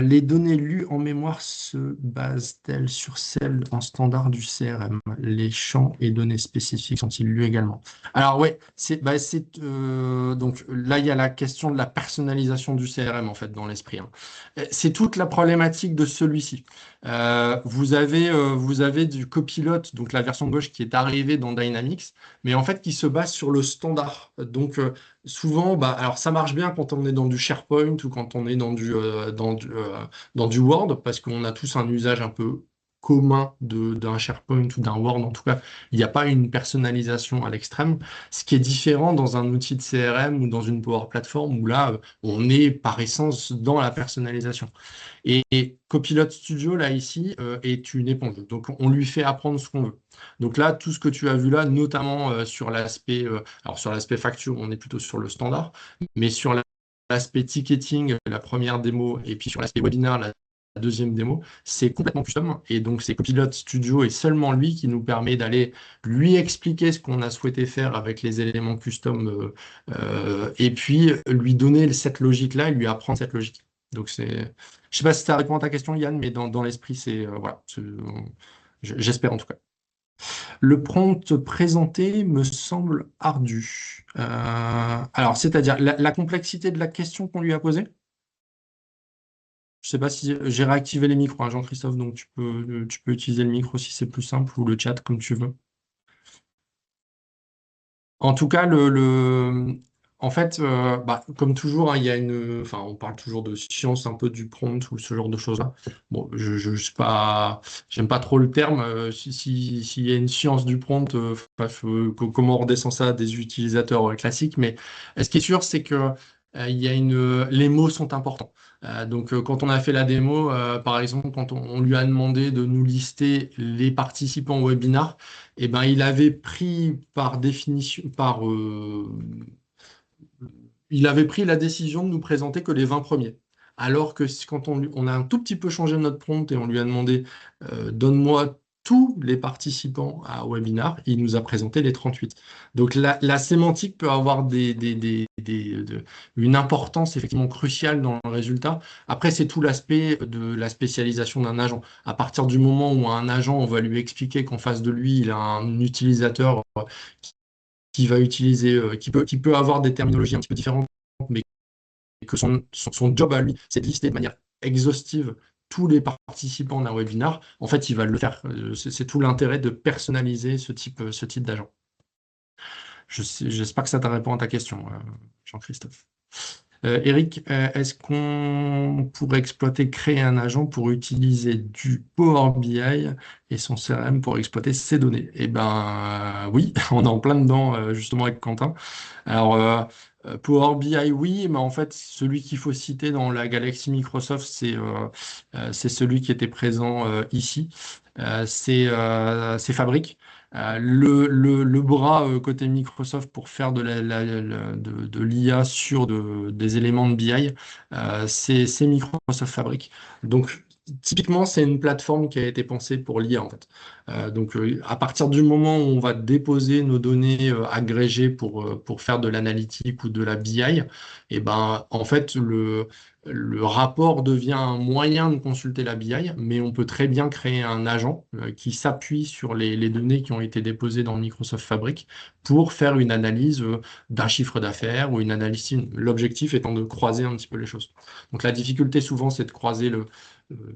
les données lues en mémoire se basent-elles sur celles en standard du CRM? Les champs et données spécifiques sont-ils lus également? Alors ouais, donc là il y a la question de la personnalisation du CRM en fait dans l'esprit, hein. C'est toute la problématique de celui-ci. Vous avez du copilote, donc la version gauche qui est arrivée dans Dynamics, mais en fait qui se base sur le standard. Donc souvent, bah, alors ça marche bien quand on est dans du SharePoint ou quand on est dans du Word, parce qu'on a tous un usage un peu commun d'un SharePoint ou d'un Word. En tout cas, il n'y a pas une personnalisation à l'extrême, ce qui est différent dans un outil de CRM ou dans une Power Platform où là, on est par essence dans la personnalisation. Et Copilot Studio, là, ici, est une éponge. Donc, on lui fait apprendre ce qu'on veut. Donc là, tout ce que tu as vu là, notamment sur l'aspect, alors sur l'aspect facture, on est plutôt sur le standard, mais sur l'aspect ticketing, la première démo, et puis sur l'aspect webinar, la deuxième démo, c'est complètement custom. Et donc, c'est Copilot Studio et seulement lui qui nous permet d'aller lui expliquer ce qu'on a souhaité faire avec les éléments custom et puis lui donner cette logique-là et lui apprendre cette logique. Donc, je sais pas si ça répond à ta question, Yann, mais dans l'esprit, c'est voilà, j'espère en tout cas. Le prompt présenté me semble ardu. Alors, c'est-à-dire la complexité de la question qu'on lui a posée? Je sais pas si j'ai réactivé les micros, hein, Jean-Christophe, donc tu peux utiliser le micro si c'est plus simple ou le chat comme tu veux. En tout cas, en fait, comme toujours, hein, il y a enfin, on parle toujours de science un peu du prompt ou ce genre de choses-là. Bon, je sais pas, j'aime pas trop le terme. S'il y a une science du prompt, comment on redescend ça à des utilisateurs classiques, mais ce qui est sûr, c'est que les mots sont importants. Donc, quand on a fait la démo, par exemple, quand on lui a demandé de nous lister les participants au webinar, eh ben, il avait pris par définition, il avait pris la décision de nous présenter que les 20 premiers. Alors que quand on a un tout petit peu changé notre prompt et on lui a demandé donne-moi tous les participants au webinar, il nous a présenté les 38. Donc la sémantique peut avoir une importance effectivement cruciale dans le résultat. Après, c'est tout l'aspect de la spécialisation d'un agent. À partir du moment où un agent, on va lui expliquer qu'en face de lui, il a un utilisateur qui va utiliser, qui peut avoir des terminologies un petit peu différentes, mais que son job à lui, c'est de lister de manière exhaustive tous les participants d'un webinar, en fait, il va le faire. C'est tout l'intérêt de personnaliser ce type d'agent. J'espère que ça t'a répondu à ta question, Jean-Christophe. Eric, est-ce qu'on pourrait créer un agent pour utiliser du Power BI et son CRM pour exploiter ces données? Eh ben oui, on est en plein dedans justement avec Quentin. Alors Power BI, oui, mais en fait celui qu'il faut citer dans la galaxie Microsoft, c'est celui qui était présent ici. C'est Fabric. Le bras côté Microsoft pour faire de l'IA sur des éléments de BI, c'est Microsoft Fabric. Donc, typiquement, c'est une plateforme qui a été pensée pour l'IA, en fait. Donc, à partir du moment où on va déposer nos données agrégées pour faire de l'analytique ou de la BI, et ben, en fait, le rapport devient un moyen de consulter la BI, mais on peut très bien créer un agent qui s'appuie sur les données qui ont été déposées dans Microsoft Fabric pour faire une analyse d'un chiffre d'affaires ou une analyse. L'objectif étant de croiser un petit peu les choses. Donc la difficulté souvent, c'est de croiser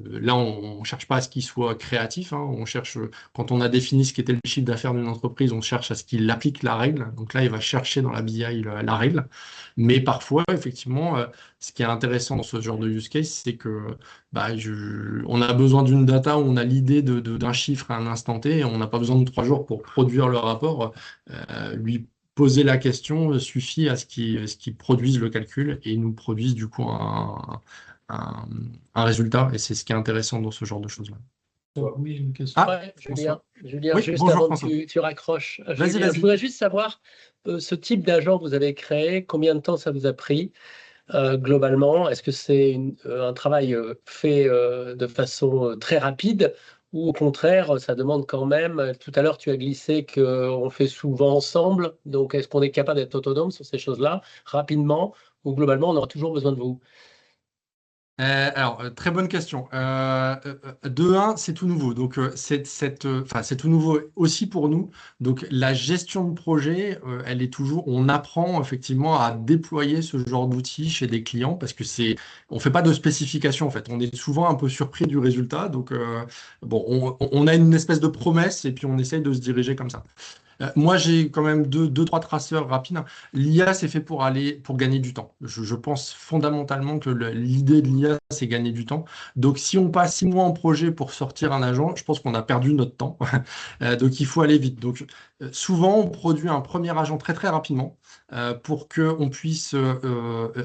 là, on ne cherche pas à ce qu'il soit créatif. Hein. On cherche, quand on a défini ce qu'était le chiffre d'affaires d'une entreprise, on cherche à ce qu'il applique la règle. Donc là, il va chercher dans la BI la règle. Mais parfois, effectivement, ce qui est intéressant dans ce genre de use case, c'est que on a besoin d'une data où on a l'idée d'un chiffre à un instant T et on n'a pas besoin de 3 jours pour produire le rapport. Lui poser la question suffit à ce qu'il produise le calcul et nous produise du coup un, un résultat. Et c'est ce qui est intéressant dans ce genre de choses-là. Oui, une question. Ouais, Julien, Oui, juste bonjour, avant François. que tu raccroches, Vas-y, Julien, vas-y. je voudrais juste savoir ce type d'agent que vous avez créé, combien de temps ça vous a pris globalement? Est-ce que c'est un travail fait de façon très rapide ou au contraire, ça demande quand même, tout à l'heure tu as glissé qu'on fait souvent ensemble, donc est-ce qu'on est capable d'être autonome sur ces choses-là rapidement ou globalement on aura toujours besoin de vous? Alors, très bonne question. De un, c'est tout nouveau. Donc, c'est tout nouveau aussi pour nous. Donc, la gestion de projet, elle est toujours. On apprend effectivement à déployer ce genre d'outils chez des clients parce que on fait pas de spécification en fait. On est souvent un peu surpris du résultat. Donc, bon, on a une espèce de promesse et puis on essaye de se diriger comme ça. Moi, j'ai quand même deux, trois traceurs rapides. L'IA, c'est fait pour gagner du temps. Je pense fondamentalement que l'idée de l'IA, c'est gagner du temps. Donc, si on passe 6 mois en projet pour sortir un agent, je pense qu'on a perdu notre temps. Donc, il faut aller vite. Donc, souvent, on produit un premier agent très, très rapidement pour qu'on puisse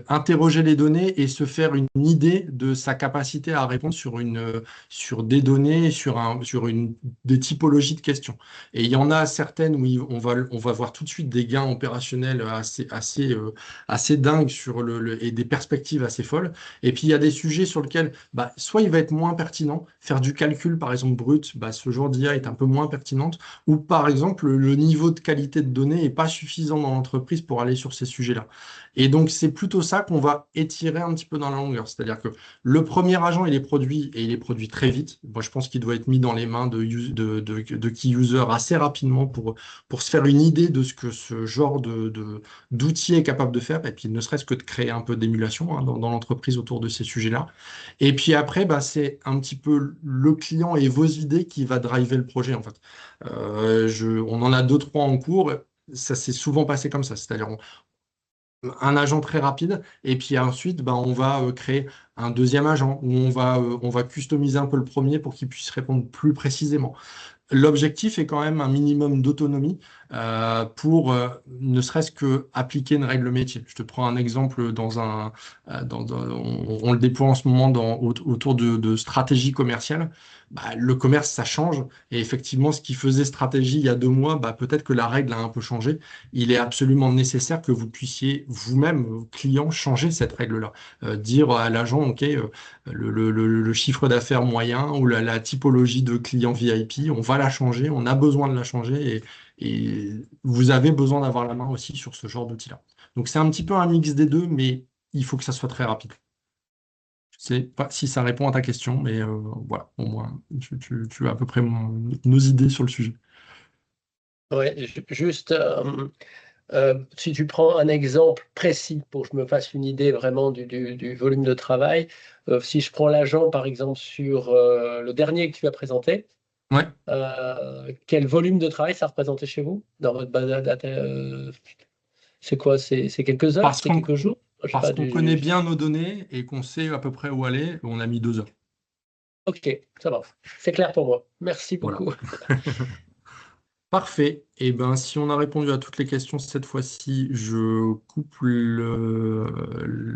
interroger les données et se faire une idée de sa capacité à répondre sur des données, des typologies de questions. Et il y en a certaines où on va voir tout de suite des gains opérationnels assez dingues et des perspectives assez folles. Et puis il y a des sujets sur lesquels soit il va être moins pertinent, faire du calcul par exemple brut, ce genre d'IA est un peu moins pertinente, ou par exemple le niveau de qualité de données n'est pas suffisant dans l'entreprise pour aller sur ces sujets-là. Et donc c'est plutôt ça qu'on va étirer un petit peu dans la longueur. C'est-à-dire que le premier agent, il est produit et il est produit très vite. Moi, je pense qu'il doit être mis dans les mains de key users assez rapidement pour se faire une idée de ce que ce genre d'outil est capable de faire. Et puis, ne serait-ce que de créer un peu d'émulation dans l'entreprise autour de ces sujets-là. Et puis après, c'est un petit peu le client et vos idées qui va driver le projet, en fait. On en a deux, trois en cours. Ça s'est souvent passé comme ça. C'est-à-dire, un agent très rapide, et puis ensuite, on va créer un deuxième agent où on va customiser un peu le premier pour qu'il puisse répondre plus précisément. L'objectif est quand même un minimum d'autonomie pour ne serait-ce que appliquer une règle métier. Je te prends un exemple on le déploie en ce moment autour de stratégie commerciale. Le commerce, ça change. Et effectivement, ce qui faisait stratégie il y a 2 mois, peut-être que la règle a un peu changé. Il est absolument nécessaire que vous puissiez vous-même, client, changer cette règle-là. Dire à l'agent, OK, le chiffre d'affaires moyen ou la typologie de client VIP, on va la changer, on a besoin de la changer et vous avez besoin d'avoir la main aussi sur ce genre d'outil-là. Donc c'est un petit peu un mix des deux, mais il faut que ça soit très rapide. Je ne sais pas si ça répond à ta question, mais voilà, au moins tu as à peu près nos idées sur le sujet. Ouais, juste, si tu prends un exemple précis pour que je me fasse une idée vraiment du volume de travail, si je prends l'agent par exemple sur le dernier que tu as présenté, Ouais. quel volume de travail ça représentait chez vous dans votre base de data? C'est quoi? C'est quelques heures? Parce C'est qu'on quelques jours? Je sais parce pas, qu'on connaît bien nos données et qu'on sait à peu près où aller, on a mis 2 heures. Ok, ça va. C'est clair pour moi. Merci Voilà. beaucoup. Parfait. Et ben, si on a répondu à toutes les questions cette fois-ci, je coupe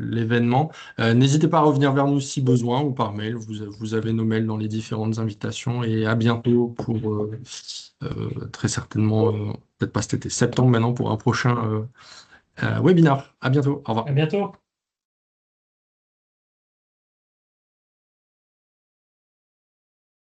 l'événement. N'hésitez pas à revenir vers nous si besoin ou par mail. Vous avez nos mails dans les différentes invitations et à bientôt pour très certainement, peut-être pas cet été, septembre maintenant pour un prochain webinaire. À bientôt. Au revoir. À bientôt.